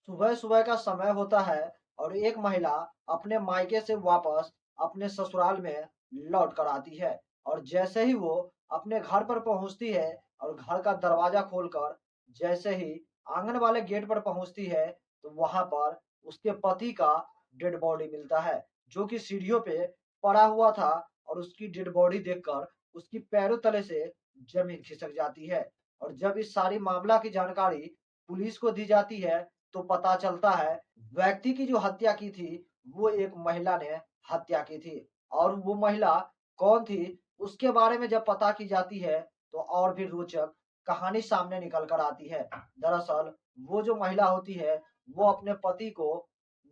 सुबह सुबह का समय होता है और एक महिला अपने मायके से वापस अपने ससुराल में लौट कर आती है। और जैसे ही वो अपने घर पर पहुंचती है और घर का दरवाजा खोलकर जैसे ही आंगन वाले गेट पर पहुंचती है, तो वहां पर उसके पति का डेड बॉडी मिलता है, जो कि सीढ़ियों पे पड़ा हुआ था। और उसकी डेड बॉडी देखकर उसकी पैरों तले से जमीन खिसक जाती है। और जब इस सारी मामला की जानकारी पुलिस को दी जाती है, तो पता चलता है व्यक्ति की जो हत्या की थी वो एक महिला ने हत्या की थी। और वो महिला कौन थी उसके बारे में जब पता की जाती है, तो और भी रोचक कहानी सामने निकल कर आती है। दरअसल वो जो महिला होती है वो अपने पति को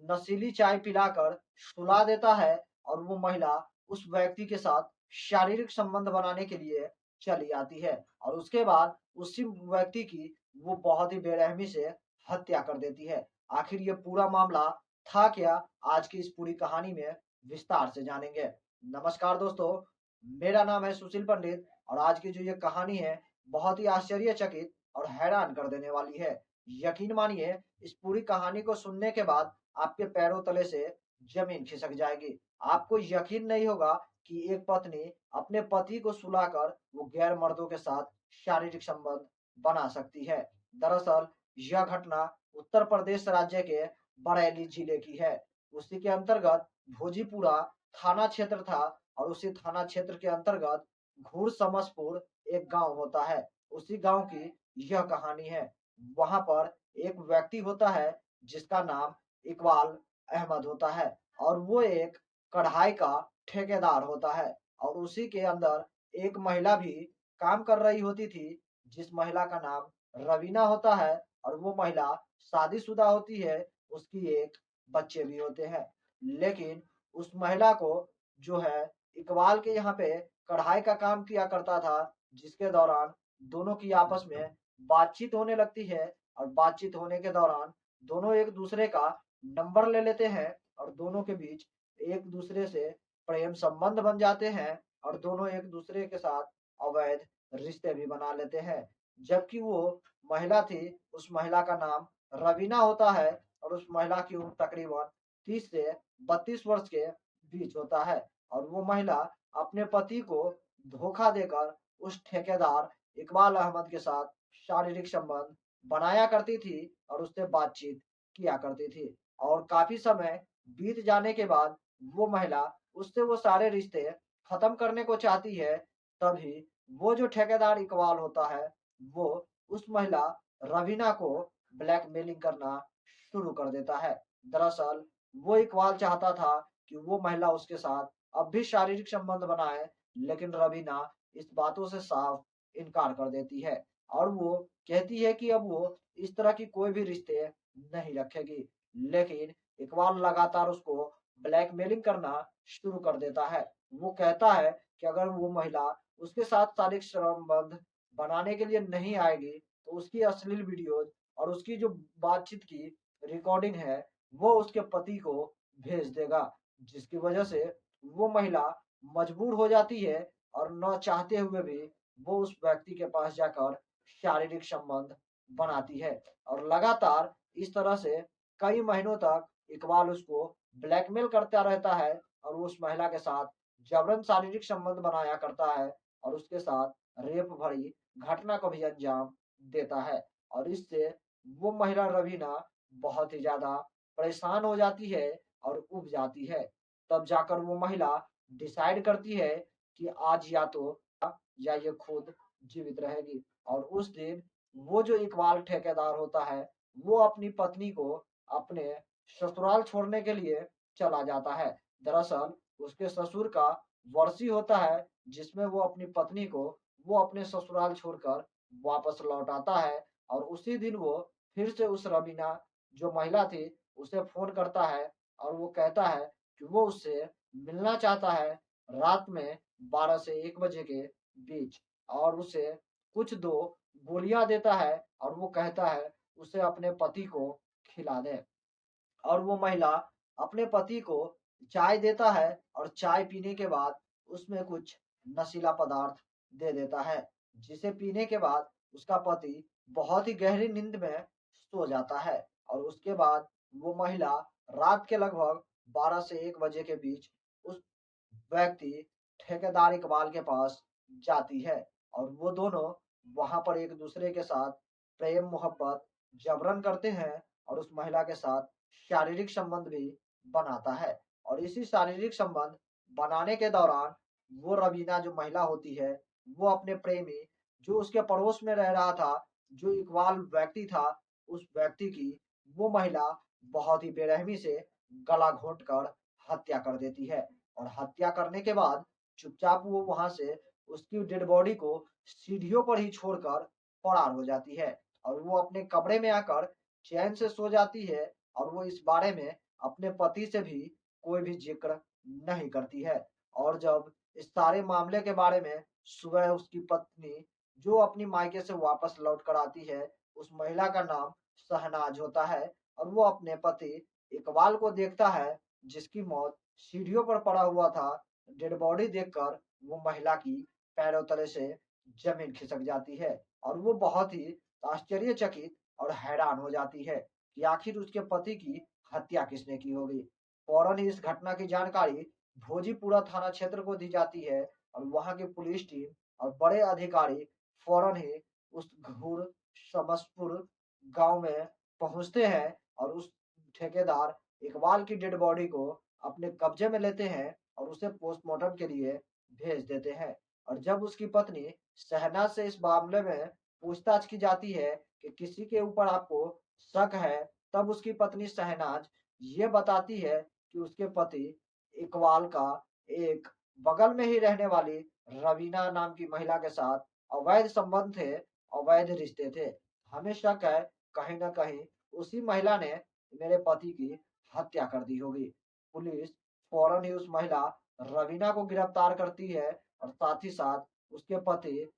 नशीली चाय पिलाकर सुला देता है और वो महिला उस व्यक्ति के साथ शारीरिक संबंध बनाने के लिए चली आती है। और उसके बाद उसी व्यक्ति की वो बहुत ही बेरहमी से हत्या कर देती है। आखिर ये पूरा मामला था क्या, आज की इस पूरी कहानी में विस्तार से जानेंगे। नमस्कार दोस्तों, मेरा नाम है सुशील पंडित और आज की जो ये कहानी है बहुत ही आश्चर्यचकित और हैरान कर देने वाली है। यकीन मानिए, इस पूरी कहानी को सुनने के बाद आपके पैरों तले से जमीन खिसक जाएगी। आपको यकीन नहीं होगा कि एक पत्नी अपने पति को सुलाकर वो गैर मर्दों के साथ शारीरिक संबंध बना सकती है। दरअसल यह घटना उत्तर प्रदेश राज्य के बरेली जिले की है। उसी के अंतर्गत भोजीपुरा थाना क्षेत्र था और उसी थाना क्षेत्र के अंतर्गत घुड़समसपुर एक गांव होता है। उसी गांव की यह कहानी है। वहां पर एक व्यक्ति होता है जिसका नाम इकबाल अहमद होता है और वो एक कढ़ाई का ठेकेदार होता है। और उसी के अंदर एक महिला भी काम कर रही होती थी, जिस महिला का नाम रवीना होता है। और वो महिला शादीशुदा होती है, उसकी एक बच्चे भी होते हैं। लेकिन उस महिला को जो है इकबाल के यहाँ पे कढ़ाई का काम किया करता था, जिसके दौरान दोनों की आपस में बातचीत होने लगती है। और बातचीत होने के दौरान दोनों एक दूसरे का नंबर ले लेते हैं और दोनों के बीच एक दूसरे से प्रेम संबंध बन जाते हैं और दोनों एक दूसरे के साथ अवैध रिश्ते भी बना लेते हैं। जबकि वो महिला थी, उस महिला का नाम रवीना होता है और उस महिला की उम्र तकरीबन 30 से 32 वर्ष के बीच होता है। और वो महिला अपने पति को धोखा देकर उस ठेकेदार इकबाल अहमद के साथ शारीरिक संबंध बनाया करती थी और उससे बातचीत किया करती थी। और काफी समय बीत जाने के बाद वो महिला उससे वो सारे रिश्ते खत्म करने को चाहती है। तभी वो जो ठेकेदार इकबाल होता है वो उस महिला रवीना को ब्लैकमेलिंग करना शुरू कर देता है। दरअसल वो इकबाल चाहता था कि वो महिला उसके साथ अब भी शारीरिक संबंध बनाए, लेकिन रवीना इस बातों से साफ इनकार कर देती है और वो कहती है कि अब वो इस तरह की कोई भी रिश्ते नहीं रखेगी। लेकिन इकबाल लगातार उसको ब्लैकमेलिंग करना शुरू कर देता है। वो कहता है कि अगर वो महिला उसके साथ शारीरिक संबंध बनाने के लिए नहीं आएगी, तो उसकी अश्लील वीडियोज और उसकी जो बातचीत की रिकॉर्डिंग है वो उसके पति को भेज देगा। जिसकी वजह से वो महिला मजबूर हो जाती है और न चाहते हुए भी वो उस व्यक्ति के पास जाकर शारीरिक संबंध बनाती है। और लगातार इस तरह से कई महीनों तक इकबाल उसको ब्लैकमेल करता रहता है और वो उस महिला के साथ जबरन शारीरिक संबंध बनाया करता है और उसके साथ रेप भरी घटना को भी अंजाम देता है। और इससे वो महिला रवीना बहुत ही ज्यादा परेशान हो जाती है और उब जाती है। तब जाकर वो महिला डिसाइड करती है कि आज या ये खुद जीवित रहेगी। और उस दिन वो जो इकबाल ठेकेदार होता है वो अपनी पत्नी को अपने ससुराल छोड़ने के लिए चला जाता है। दरअसल उसके ससुर का वर्षी होता है, जिसमें वो अपनी पत्नी को वो अपने ससुराल छोड़कर वापस लौट आता है। और उसी दिन वो फिर से उस रवीना जो महिला थी उसे फोन करता है और वो कहता है कि वो उससे मिलना चाहता है रात में 12 से 1 बजे के बीच। और उसे कुछ 2 गोलियां देता है और वो कहता है उसे अपने पति को खिला दे। और वो महिला अपने पति को चाय देता है और चाय पीने के बाद उसमें कुछ नशीला पदार्थ दे देता है, जिसे पीने के बाद उसका पति बहुत ही गहरी नींद में सो जाता है। और उसके बाद वो महिला रात के लगभग 12 से 1 बजे के बीच उस व्यक्ति ठेकेदार इकबाल के पास जाती है और वो दोनों वहां पर एक दूसरे के साथ प्रेम मोहब्बत जबरन करते हैं और उस महिला के साथ शारीरिक संबंध भी बनाता है। और इसी शारीरिक संबंध बनाने के दौरान वो रवीना जो महिला होती है वो अपने प्रेमी जो उसके पड़ोस में रह रहा था, जो इकबाल व्यक्ति था, उस व्यक्ति की वो महिला बहुत ही बेरहमी से गला घोंट कर हत्या कर देती है। और हत्या करने के बाद चुपचाप वो वहां से उसकी डेड बॉडी को सीढ़ियों पर ही छोड़कर फरार हो जाती है और वो अपने कमरे में आकर चैन से सो जाती है और वो इस बारे में अपने पति से भी कोई भी जिक्र नहीं करती है। और जब इस सारे मामले के बारे में सुबह उसकी पत्नी जो अपनी मायके से वापस लौट कर आती है, उस महिला का नाम शहनाज होता है और वो अपने पति इकबाल को देखता है जिसकी मौत सीढ़ियों पर पड़ा हुआ था। डेड बॉडी देखकर वो महिला की पैरों तले से जमीन खिसक जाती है और वो बहुत ही आश्चर्यचकित और हैरान हो जाती है कि आखिर उसके पति की हत्या किसने की होगी। फौरन ही इस घटना की जानकारी भोजीपुरा थाना क्षेत्र को दी जाती है और वहां की पुलिस टीम और बड़े अधिकारी फौरन ही उस घूर समसपुर गांव में पहुंचते हैं और उस ठेकेदार इकबाल की डेड बॉडी को अपने कब्जे में लेते हैं और उसे पोस्टमार्टम के लिए भेज देते हैं। और जब उसकी पत्नी शहनाज से इस मामले में पूछताछ की जाती है कि किसी के ऊपर आपको शक है, तब उसकी पत्नी शहनाज ये बताती है कि उसके पति इकबाल का एक बगल में ही रहने वाली रवीना नाम की महिला के साथ अवैध संबंध थे, अवैध रिश्ते थे। हमें शक है कहीं न कहीं उसी महिला ने मेरे पति की हत्या कर दी होगी। पुलिस फौरन ही उस महिला रवीना को गिरफ्तार करती है और साथ ही साथ उसके पति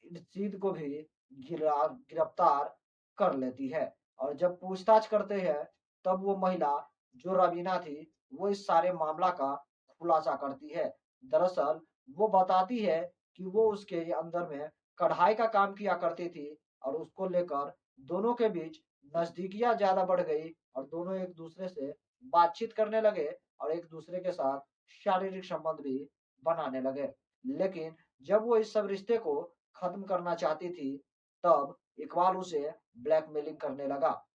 रशीद को भी गिरफ्तार कर लेती है। और जब पूछताछ करते हैं तब वो महिला जो रवीना थी वो इस सारे मामला का खुलासा करती है। दरअसल वो बताती है कि वो उसके अंदर में कढ़ाई का काम किया करती थी और उसको लेकर दोनों के बीच नजदीकियां ज्यादा बढ़ गई और दोनों एक दूसरे से बातचीत करने लगे और एक दूसरे के साथ शारीरिक संबंध भी बनाने लगे। लेकिन जब वो इस सब रिश्ते को खत्म करना चाहती थी, तब इकबाल उसे ब्लैकमेलिंग करने लगा,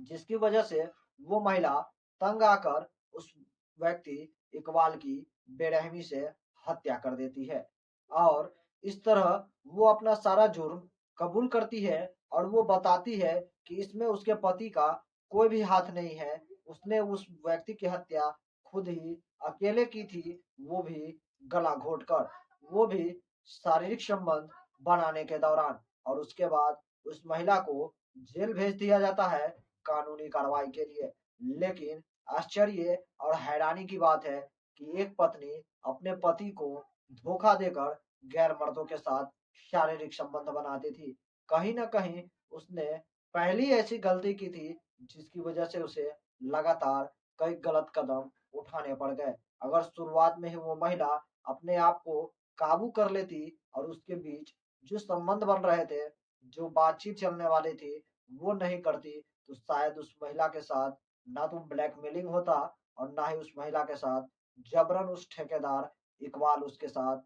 जिसकी वजह से वो महिला तंग आकर उस व्यक्ति इकबाल की बेरहमी से हत्या कर देती है। और इस तरह वो अपना सारा जुर्म कबूल करती है और वो बताती है कि इसमें उसके पति का कोई भी हाथ नहीं है। उसने उस व्यक्ति की हत्या खुद ही अकेले की थी, वो भी गला घोंटकर, वो भी शारीरिक संबंध बनाने के दौरान। और उसके बाद उस महिला को जेल भेज दिया जाता है कानूनी कार्रवाई के लिए। लेकिन आश्चर्य और हैरानी की बात है कि एक पत्नी अपने पति को धोखा देकर गैर मर्दों के साथ शारीरिक संबंध बनाती थी। कहीं न कहीं उसने पहली ऐसी गलती की थी जिसकी वजह से उसे लगातार कई गलत कदम उठाने पड़ गए। अगर शुरुआत में ही वो महिला अपने आप को काबू कर लेती और उसके बीच जो संबंध बन रहे थे, जो बातचीत चलने वाली थी, वो नहीं करती, तो शायद उस महिला के साथ ना तो ब्लैकमेलिंग होता और ना ही उस महिला के साथ जबरन उस ठेकेदार इकबाल उसके साथ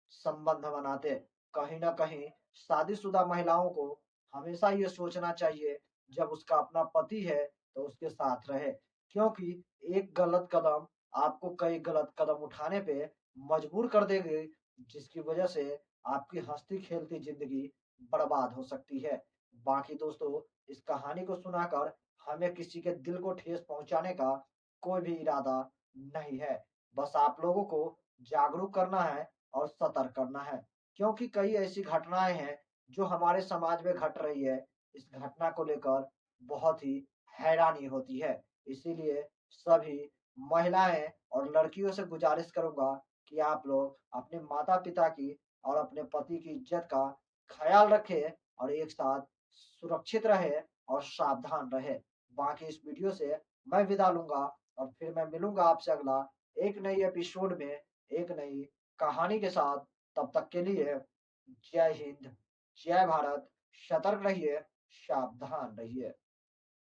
संबंध बनाते। कहीं न कहीं शादीशुदा महिलाओं को हमेशा ये सोचना चाहिए जब उसका अपना पति है तो उसके साथ रहे। क्योंकि एक गलत कदम आपको कई गलत कदम उठाने पे मजबूर कर देगी, जिसकी वजह से आपकी हँसती-खेलती ज़िंदगी बर्बाद हो सकती है। बाकी दोस्तों, इस कहानी को सुनाकर हमें किसी के दिल को ठेस पहुँचाने का कोई भी इरादा नहीं है। बस आप लोगों को जागरूक करना है और सतर्क करना है। क्योंकि कई ऐसी घटनाएँ हैं जो हमारे समाज में घट रही है। इस घटना को लेकर बहुत ही हैरानी होती है। इसीलिए सभी महिलाएँ और लड़कियों से गुज़ारिश करूँगा कि आप लोग अपने माता-पिता की और अपने पति की इज़्ज़त का ख़याल रखें और एक साथ सुरक्षित रहें और सावधान रहें। बाकी इस वीडियो से मैं विदा लूँगा और फिर मैं मिलूँगा आपसे अगला एक नई एपिसोड में, एक नई कहानी के साथ। तब तक के लिए जय हिंद, जय भारत, सतर्क रहिए, सावधान रहिए।